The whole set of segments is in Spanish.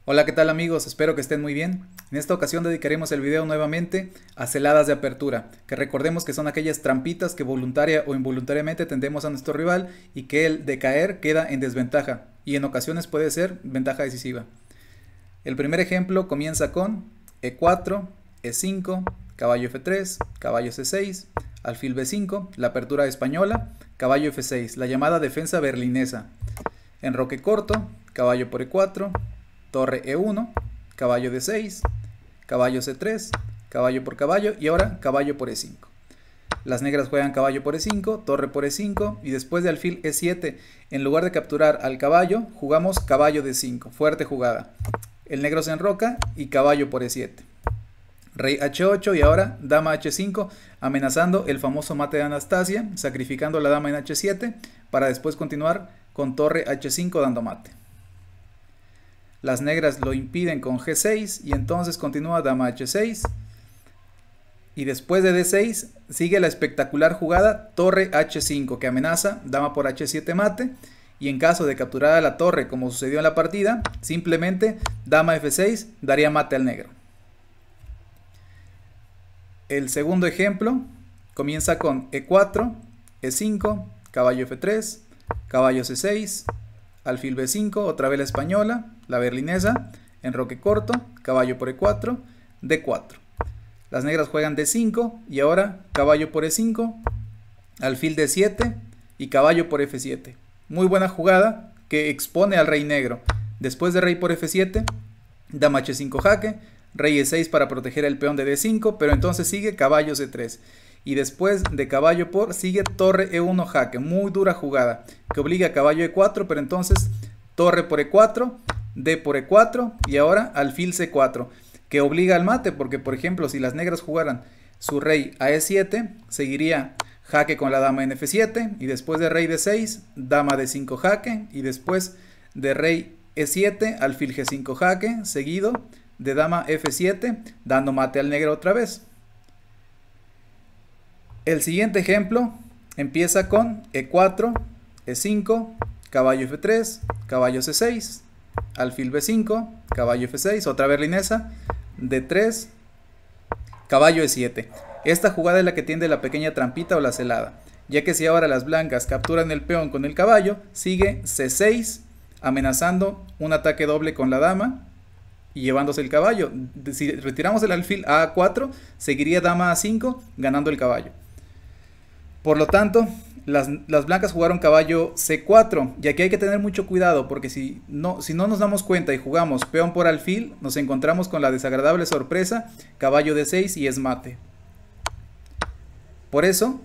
Hola, ¿qué tal amigos? Espero que estén muy bien. En esta ocasión dedicaremos el video nuevamente a celadas de apertura, que recordemos que son aquellas trampitas que voluntaria o involuntariamente tendemos a nuestro rival y que el de caer queda en desventaja y en ocasiones puede ser ventaja decisiva. El primer ejemplo comienza con E4, E5, caballo F3, caballo C6, alfil B5, la apertura española, caballo F6, la llamada defensa berlinesa. Enroque corto, caballo por E4, torre E1, caballo D6, caballo C3, caballo por caballo y ahora caballo por E5. Las negras juegan caballo por E5, torre por E5 y después de alfil E7, en lugar de capturar al caballo, jugamos caballo D5, fuerte jugada. El negro se enroca y caballo por E7. Rey H8 y ahora dama H5, amenazando el famoso mate de Anastasia, sacrificando la dama en H7 para después continuar con torre H5 dando mate. Las negras lo impiden con G6 y entonces continúa dama H6. Y después de D6 sigue la espectacular jugada torre H5 que amenaza dama por H7 mate. Y en caso de capturar a la torre como sucedió en la partida, simplemente dama F6 daría mate al negro. El segundo ejemplo comienza con E4, E5, caballo F3, caballo C6, alfil B5, otra vez la española, la berlinesa, enroque corto, caballo por E4, D4. Las negras juegan D5 y ahora caballo por E5, alfil D7 y caballo por F7. Muy buena jugada que expone al rey negro. Después de rey por F7, dama H5 jaque, rey E6 para proteger el peón de D5, pero entonces sigue caballo C3. Y después de caballo por sigue torre E1 jaque, muy dura jugada, que obliga a caballo E4, pero entonces torre por E4, D por E4 y ahora alfil C4, que obliga al mate, porque por ejemplo si las negras jugaran su rey a E7, seguiría jaque con la dama en F7 y después de rey D6, dama D5 jaque y después de rey E7, alfil G5 jaque, seguido de dama F7, dando mate al negro otra vez. El siguiente ejemplo empieza con E4, E5, caballo F3, caballo C6, alfil B5, caballo F6, otra berlinesa, D3, caballo E7. Esta jugada es la que tiende la pequeña trampita o la celada, ya que si ahora las blancas capturan el peón con el caballo, sigue C6, amenazando un ataque doble con la dama y llevándose el caballo. Si retiramos el alfil a A4, seguiría dama A5, ganando el caballo. Por lo tanto, las blancas jugaron caballo C4 y aquí hay que tener mucho cuidado porque si no nos damos cuenta y jugamos peón por alfil, nos encontramos con la desagradable sorpresa caballo D6 y es mate. Por eso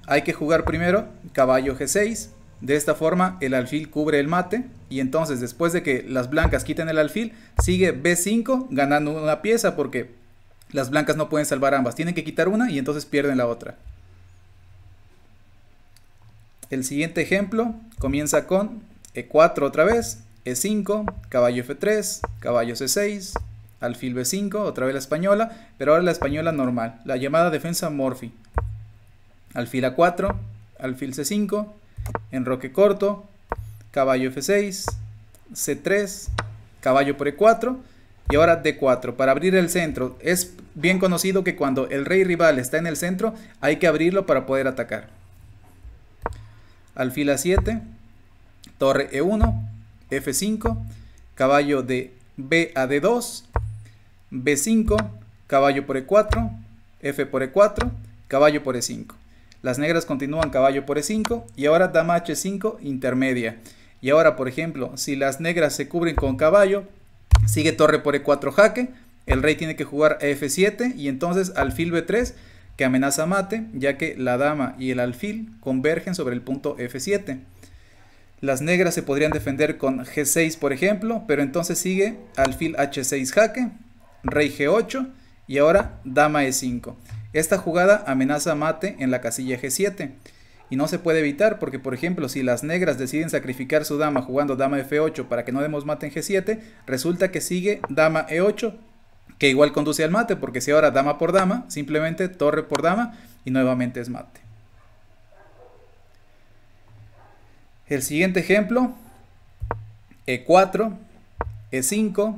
hay que jugar primero caballo G6, de esta forma el alfil cubre el mate y entonces después de que las blancas quiten el alfil sigue B5 ganando una pieza porque las blancas no pueden salvar ambas, tienen que quitar una y entonces pierden la otra. El siguiente ejemplo comienza con E4 otra vez, E5, caballo F3, caballo C6, alfil B5, otra vez la española, pero ahora la española normal, la llamada defensa Morphy. Alfil A4, alfil C5, enroque corto, caballo F6, C3, caballo por E4 y ahora D4 para abrir el centro. Es bien conocido que cuando el rey rival está en el centro hay que abrirlo para poder atacar. Alfil A7, torre E1, F5, caballo de B a D2, B5, caballo por E4, F por E4, caballo por E5. Las negras continúan caballo por E5 y ahora dama H5 intermedia. Y ahora, por ejemplo, si las negras se cubren con caballo, sigue torre por E4 jaque, el rey tiene que jugar a F7 y entonces alfil B3, que amenaza mate, ya que la dama y el alfil convergen sobre el punto F7. Las negras se podrían defender con G6, por ejemplo, pero entonces sigue alfil H6 jaque, rey G8 y ahora dama E5. Esta jugada amenaza mate en la casilla G7 y no se puede evitar porque, por ejemplo, si las negras deciden sacrificar su dama jugando dama F8 para que no demos mate en G7, resulta que sigue dama E8, que igual conduce al mate, porque si ahora dama por dama, simplemente torre por dama y nuevamente es mate. El siguiente ejemplo, E4, E5,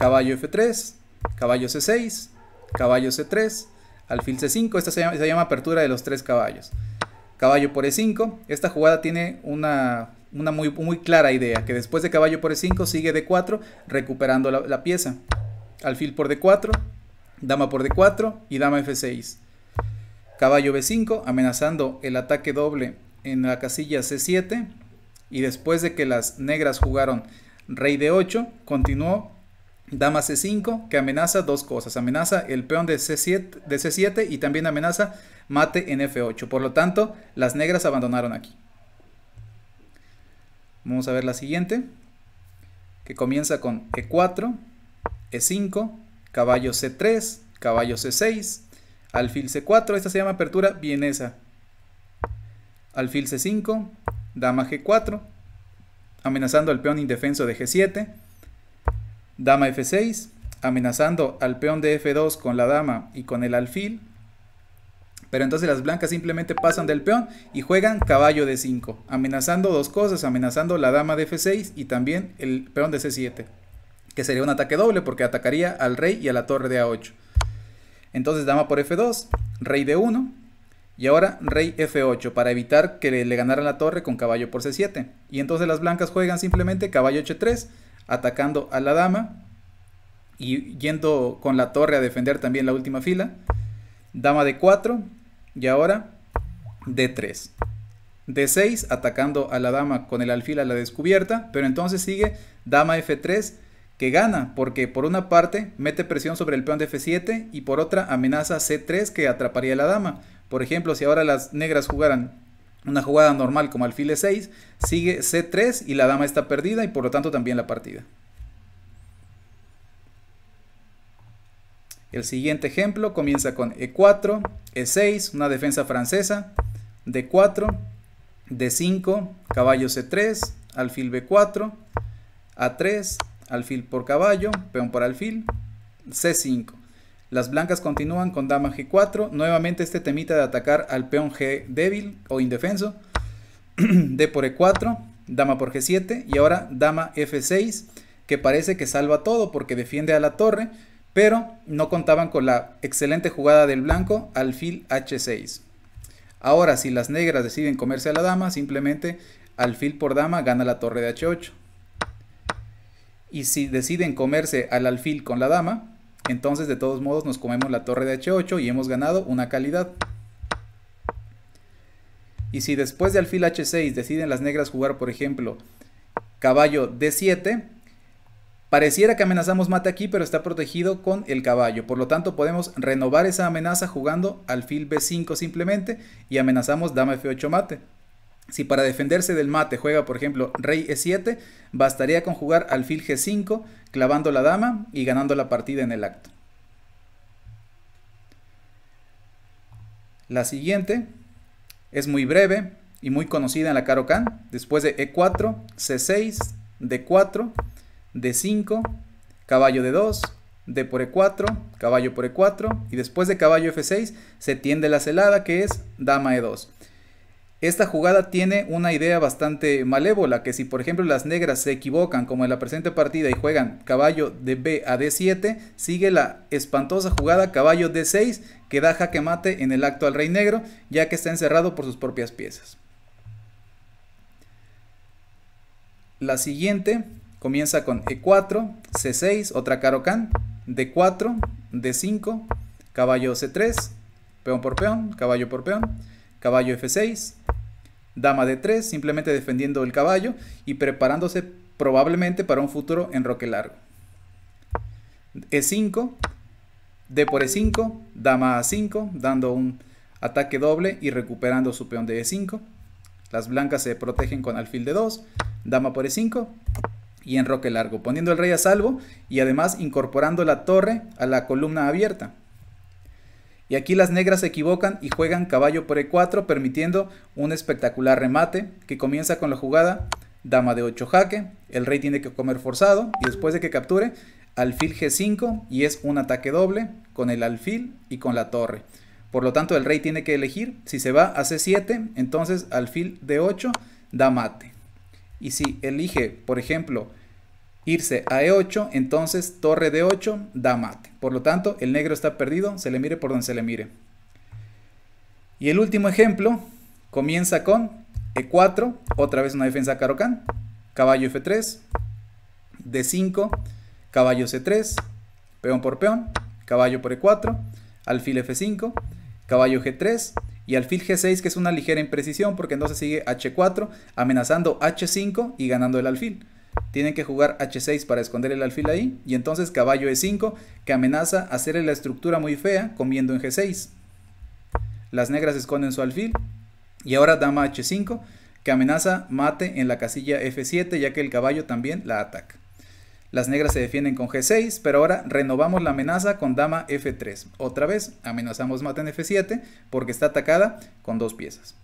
caballo F3, caballo C6, caballo C3, alfil C5. Esta se llama apertura de los 3 caballos. Caballo por E5. Esta jugada tiene una muy clara idea, que después de caballo por E5 sigue D4 recuperando la pieza. Alfil por D4, dama por D4 y dama F6. Caballo B5 amenazando el ataque doble en la casilla C7, y después de que las negras jugaron rey D8, continuó dama C5, que amenaza dos cosas: amenaza el peón de C7 y también amenaza mate en F8. Por lo tanto, las negras abandonaron aquí. Vamos a ver la siguiente, que comienza con E4, E5, caballo C3, caballo C6, alfil C4. Esta se llama apertura vienesa. Alfil C5, dama G4, amenazando al peón indefenso de G7. Dama F6, amenazando al peón de F2 con la dama y con el alfil. Pero entonces las blancas simplemente pasan del peón y juegan caballo D5, amenazando dos cosas: amenazando la dama de F6 y también el peón de C7, que sería un ataque doble porque atacaría al rey y a la torre de A8. Entonces dama por F2, rey D1 y ahora rey F8 para evitar que le ganaran la torre con caballo por C7. Y entonces las blancas juegan simplemente caballo H3, atacando a la dama y yendo con la torre a defender también la última fila. Dama D4 y ahora D3. D6 atacando a la dama con el alfil a la descubierta, pero entonces sigue dama F3, que gana porque por una parte mete presión sobre el peón de F7 y por otra amenaza C3, que atraparía a la dama. Por ejemplo, si ahora las negras jugaran una jugada normal como alfil E6, sigue C3 y la dama está perdida y por lo tanto también la partida. El siguiente ejemplo comienza con E4, E6, una defensa francesa, D4, D5, caballo C3, alfil B4, A3, alfil por caballo, peón por alfil, C5. Las blancas continúan con dama G4, nuevamente este temita de atacar al peón G débil o indefenso, D por E4, dama por G7 y ahora dama F6, que parece que salva todo porque defiende a la torre, pero no contaban con la excelente jugada del blanco, alfil H6. Ahora, si las negras deciden comerse a la dama, simplemente alfil por dama gana la torre de H8. Y si deciden comerse al alfil con la dama, entonces de todos modos nos comemos la torre de H8 y hemos ganado una calidad. Y si después de alfil H6 deciden las negras jugar, por ejemplo, caballo D7, pareciera que amenazamos mate aquí, pero está protegido con el caballo. Por lo tanto, podemos renovar esa amenaza jugando alfil B5 simplemente y amenazamos dama F8 mate. Si para defenderse del mate juega, por ejemplo, rey E7, bastaría con jugar alfil G5, clavando la dama y ganando la partida en el acto. La siguiente es muy breve y muy conocida en la Caro-Kann. Después de E4, C6, D4, D5, caballo D2, D por E4, caballo por E4 y después de caballo F6 se tiende la celada, que es dama E2. Esta jugada tiene una idea bastante malévola, que si por ejemplo las negras se equivocan como en la presente partida y juegan caballo de B a D7, sigue la espantosa jugada caballo D6, que da jaque mate en el acto al rey negro, ya que está encerrado por sus propias piezas. La siguiente comienza con E4, C6, otra Caro-Kann, D4, D5, caballo C3, peón por peón, caballo por peón, caballo F6, dama D3, simplemente defendiendo el caballo y preparándose probablemente para un futuro enroque largo. E5, D por E5, dama A5, dando un ataque doble y recuperando su peón de E5. Las blancas se protegen con alfil D2, dama por E5 y enroque largo, poniendo el rey a salvo y además incorporando la torre a la columna abierta. Y aquí las negras se equivocan y juegan caballo por E4, permitiendo un espectacular remate que comienza con la jugada dama de 8 jaque. El rey tiene que comer forzado y después de que capture, alfil G5 y es un ataque doble con el alfil y con la torre. Por lo tanto, el rey tiene que elegir. Si se va a C7, entonces alfil D8 da mate. Y si elige, por ejemplo, irse a E8, entonces torre D8 da mate. Por lo tanto, el negro está perdido, se le mire por donde se le mire. Y el último ejemplo comienza con E4, otra vez una defensa Caro-Kann, caballo F3, D5, caballo C3, peón por peón, caballo por E4, alfil F5, caballo G3 y alfil G6, que es una ligera imprecisión porque entonces sigue H4 amenazando H5 y ganando el alfil. Tienen que jugar H6 para esconder el alfil ahí y entonces caballo E5 que amenaza hacerle la estructura muy fea comiendo en G6. Las negras esconden su alfil y ahora dama H5 que amenaza mate en la casilla F7 ya que el caballo también la ataca. Las negras se defienden con G6, pero ahora renovamos la amenaza con dama F3. Otra vez amenazamos mate en F7 porque está atacada con dos piezas.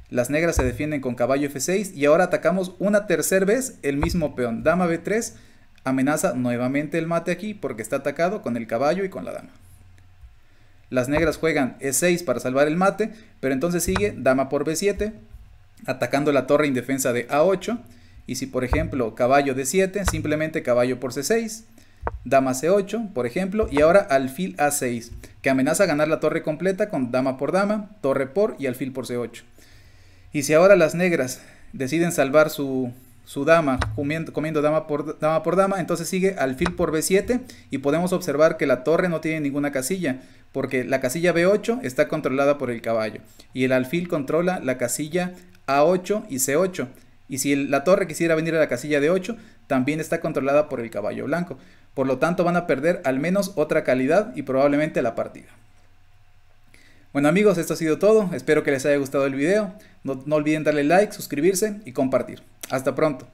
Las negras se defienden con caballo F6 y ahora atacamos una tercera vez el mismo peón. Dama B3 amenaza nuevamente el mate aquí porque está atacado con el caballo y con la dama. Las negras juegan E6 para salvar el mate, pero entonces sigue dama por B7 atacando la torre indefensa de A8. Y si por ejemplo caballo D7, simplemente caballo por C6, dama C8 por ejemplo, y ahora alfil A6, que amenaza ganar la torre completa con dama por dama, torre por y alfil por C8. Y si ahora las negras deciden salvar su dama comiendo dama por dama, entonces sigue alfil por B7 y podemos observar que la torre no tiene ninguna casilla, porque la casilla B8 está controlada por el caballo y el alfil controla la casilla A8 y C8. Y si la torre quisiera venir a la casilla de 8, también está controlada por el caballo blanco. Por lo tanto, van a perder al menos otra calidad y probablemente la partida. Bueno amigos, esto ha sido todo. Espero que les haya gustado el video. No olviden darle like, suscribirse y compartir. Hasta pronto.